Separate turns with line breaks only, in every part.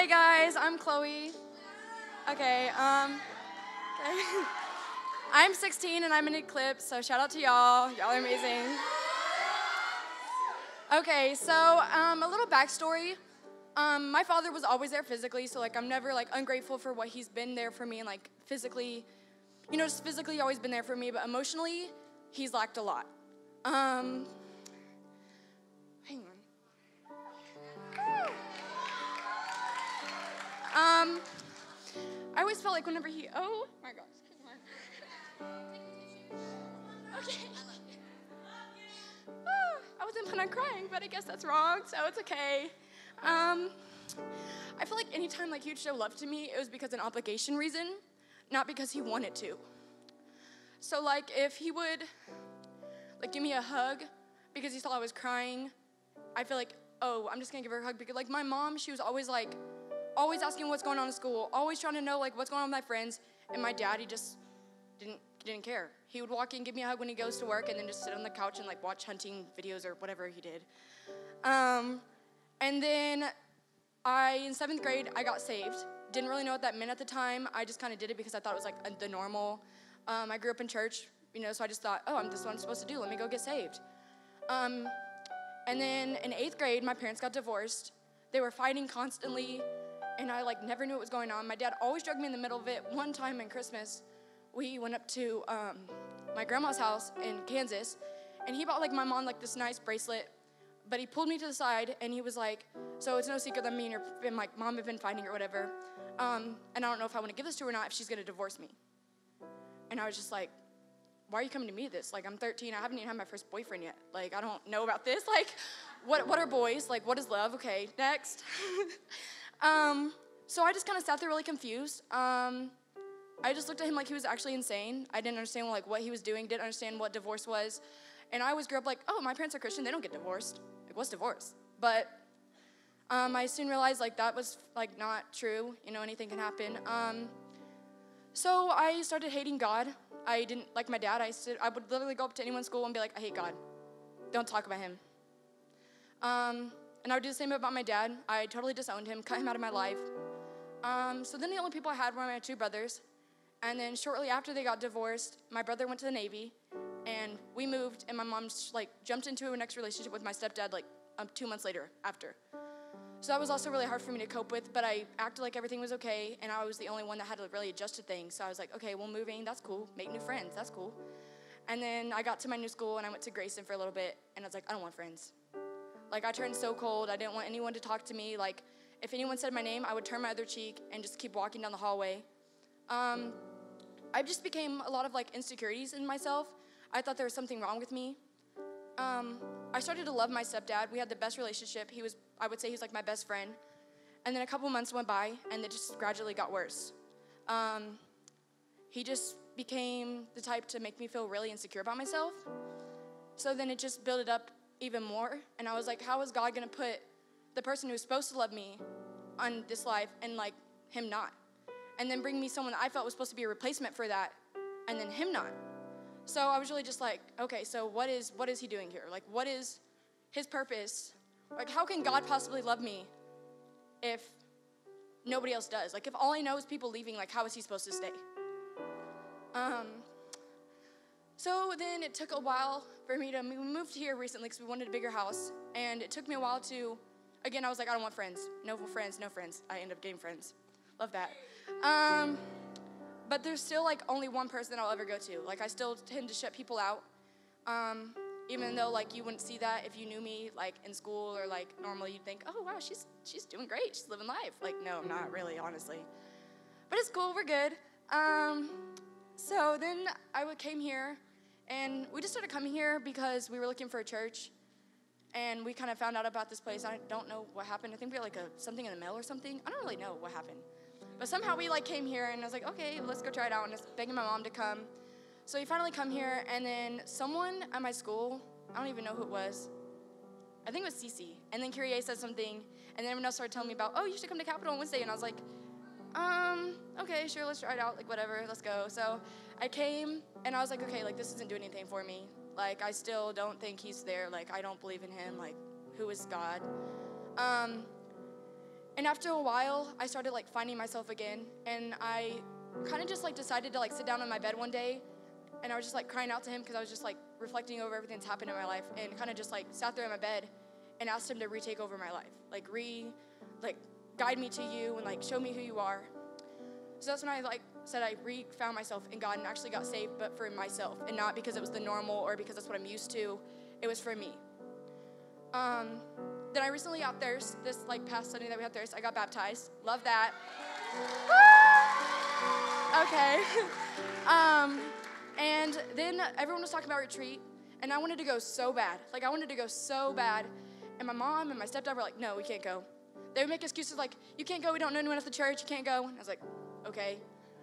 Hey guys, I'm Chloe. Okay, I'm 16 and I'm in Eclipse, so shout out to y'all. Y'all are amazing. Okay, so a little backstory. My father was always there physically, so like I'm never like ungrateful for what he's been there for me and like physically, just physically always been there for me, but emotionally, he's lacked a lot. Hang on. I always felt like whenever oh my gosh, okay. I wasn't planning on crying, but I guess that's wrong, so it's okay. I feel like anytime like he'd show love to me, it was because of an obligation reason, not because he wanted to. So like if he would like give me a hug because he saw I was crying, I feel like, oh, I'm just gonna give her a hug because like my mom, she was always asking what's going on in school, always trying to know like what's going on with my friends, and my dad, he just didn't care. He would walk in, give me a hug when he goes to work, and then just sit on the couch and like watch hunting videos or whatever he did. And then in 7th grade, I got saved. Didn't really know what that meant at the time. I just kind of did it because I thought it was like the normal. I grew up in church, so I just thought, oh, this is what I'm supposed to do. Let me go get saved. And then in 8th grade, my parents got divorced. They were fighting constantly, and I like never knew what was going on. My dad always dragged me in the middle of it. One time in Christmas, we went up to my grandma's house in Kansas, and he bought like my mom like this nice bracelet, but he pulled me to the side, and he was like, so it's no secret that me and my mom have been fighting or whatever, and I don't know if I want to give this to her or not, if she's going to divorce me. And I was just like, why are you coming to me with this? Like, I'm 13, I haven't even had my first boyfriend yet. Like, I don't know about this. Like, what are boys? Like, what is love? Okay, next. So I just kind of sat there really confused. I just looked at him like he was actually insane. I didn't understand like what he was doing, didn't understand what divorce was. And I always grew up like, oh, my parents are Christian, they don't get divorced. Like, what's divorce? But I soon realized like that was like not true. Anything can happen. So I started hating God. I didn't like my dad. I would literally go up to anyone's school and be like, I hate God. Don't talk about him. And I would do the same about my dad. I totally disowned him, cut him out of my life. So then the only people I had were my 2 brothers. And then shortly after they got divorced, my brother went to the Navy, and we moved, and my mom like jumped into her next relationship with my stepdad like 2 months later after. So that was also really hard for me to cope with, but I acted like everything was okay, and I was the only one that had to really adjust to things. So I was like, okay, well, moving, that's cool. Make new friends, that's cool. And then I got to my new school, and I went to Grayson for a little bit, and I was like, I don't want friends. Like, I turned so cold. I didn't want anyone to talk to me. Like, if anyone said my name, I would turn my other cheek and just keep walking down the hallway. I just became a lot of like insecurities in myself. I thought there was something wrong with me. I started to love my stepdad. We had the best relationship. I would say he's like my best friend. And then a couple months went by, and it just gradually got worse. He just became the type to make me feel really insecure about myself. So then it just built it up even more. And I was like, how is God going to put the person who's supposed to love me on this life and like him not? And then bring me someone that I felt was supposed to be a replacement for that, and then him not. So I was really just like, okay, so what is he doing here? Like, what is his purpose? Like, how can God possibly love me if nobody else does? Like, if all I know is people leaving, like, how is he supposed to stay? So then it took a while for me we moved here recently because we wanted a bigger house, and it took me a while to, again, I was like, I don't want friends. No friends. I ended up getting friends. Love that. But there's still like only one person that I'll ever go to. Like, I still tend to shut people out. Even though like you wouldn't see that if you knew me like in school or like normally you'd think, oh wow, she's doing great. She's living life. Like, no, I'm not really, honestly. But it's cool, we're good. So then I came here, and we just started coming here because we were looking for a church, and we kind of found out about this place. I don't know what happened. I think we got like something in the mail or something. I don't really know what happened. But somehow we like came here, and I was like, okay, let's go try it out, and I was begging my mom to come. So we finally come here, and then someone at my school, I don't even know who it was. I think it was Cece. And then Kyrie said something, and then everyone else started telling me about, oh, you should come to Capitol on Wednesday. And I was like, okay, sure, let's try it out, like whatever, let's go. So I came, and I was like, okay, like this isn't doing anything for me. Like, I still don't think he's there. Like, I don't believe in him. Like, who is God? And after a while, I started like finding myself again, and I kind of just like decided to like sit down on my bed one day, and I was just like crying out to him because I was just like reflecting over everything that's happened in my life, and kind of just like sat there in my bed and asked him to retake over my life, like guide me to you and like show me who you are. So that's when I like said I found myself in God and actually got saved, but for myself, and not because it was the normal or because that's what I'm used to. It was for me. Then I recently got thirst. This like past Sunday that we had thirst, I got baptized. Love that. Okay. And then everyone was talking about retreat, and I wanted to go so bad. Like, I wanted to go so bad. And my mom and my stepdad were like, no, we can't go. They would make excuses like, you can't go, we don't know anyone at the church, you can't go. And I was like, okay.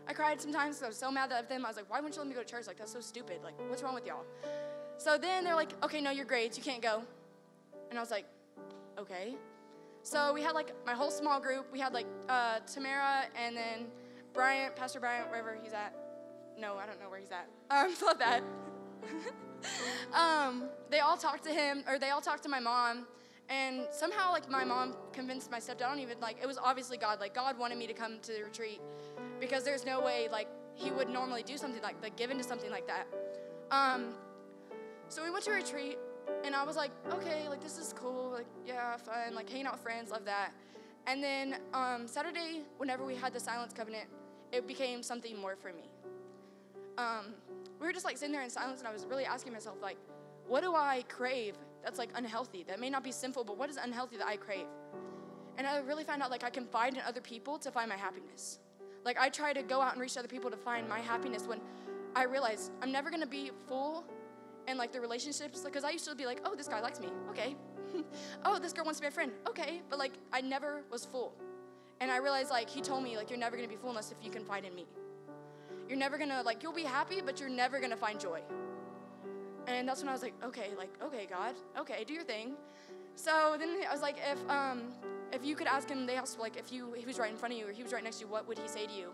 I cried sometimes because I was so mad at them. I was like, why wouldn't you let me go to church? Like, that's so stupid. Like, what's wrong with y'all? So then they're like, okay, no, your grades, you can't go. And I was like, okay. So we had like my whole small group. We had like Tamara and then Bryant, Pastor Bryant, wherever he's at. No, I don't know where he's at. Love that. They all talked to him, or they all talked to my mom, and somehow like my mom convinced my stepdad. I don't even like, it was obviously God. Like, God wanted me to come to the retreat because there's no way like he would normally do something like give into something like that. So we went to a retreat, and I was like, okay, like this is cool, like yeah, fun, like hanging out with friends, love that. And then Saturday, whenever we had the silence covenant, it became something more for me. We were just like sitting there in silence, and I was really asking myself, like, what do I crave that's like unhealthy? That may not be sinful, but what is unhealthy that I crave? And I really found out like I confide in other people to find my happiness. Like, I try to go out and reach other people to find my happiness when I realize I'm never gonna be full in like the relationships, because I used to be like, oh, this guy likes me, okay. Oh, this girl wants to be a friend, okay. But like, I never was full. And I realized like he told me like, you're never gonna be full unless if you confide in me. You're never gonna, like, you'll be happy, but you're never gonna find joy. And that's when I was like, okay, God, okay, do your thing. So then I was like, if you could ask him, they asked, like, if he was right in front of you or he was right next to you, what would he say to you?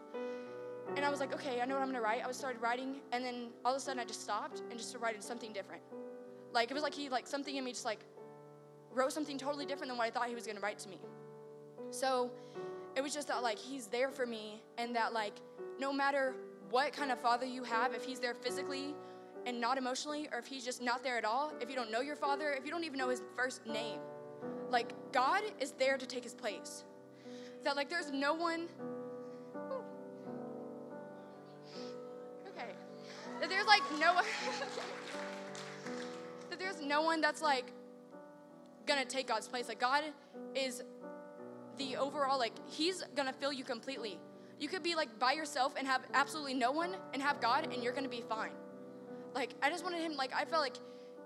And I was like, okay, I know what I'm gonna write. I started writing, and then all of a sudden I just stopped and just started writing something different. Like, it was like something in me just, like, wrote something totally different than what I thought he was gonna write to me. So it was just that, like, he's there for me, and that, like, no matter what kind of father you have, if he's there physically and not emotionally, or if he's just not there at all, if you don't know your father, if you don't even know his first name, like, God is there to take his place. That, like, there's no one, okay, that there's, like, that there's no one that's, like, gonna take God's place. Like, God is the overall, like, he's gonna fill you completely. You could be like by yourself and have absolutely no one and have God, and you're gonna be fine. Like, I just wanted him, like, I felt like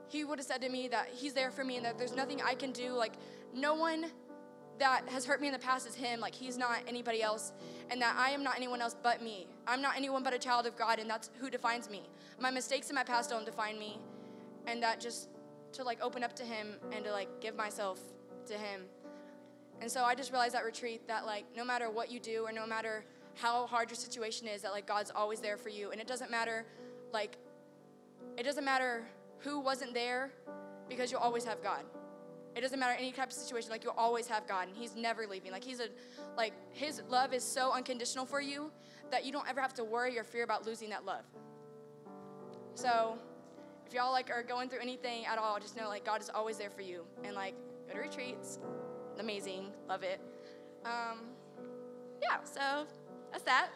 he would have said to me that he's there for me and that there's nothing I can do. Like, no one that has hurt me in the past is him. Like, he's not anybody else, and that I am not anyone else but me. I'm not anyone but a child of God, and that's who defines me. My mistakes in my past don't define me, and that just to like open up to him and to like give myself to him. And so I just realized at retreat that like no matter what you do or no matter how hard your situation is, that like God's always there for you. And it doesn't matter who wasn't there, because you'll always have God. It doesn't matter any type of situation, like you'll always have God, and he's never leaving. Like his love is so unconditional for you that you don't ever have to worry or fear about losing that love. So if y'all like are going through anything at all, just know like God is always there for you. And like, go to retreats, amazing, love it. Yeah, so that's that.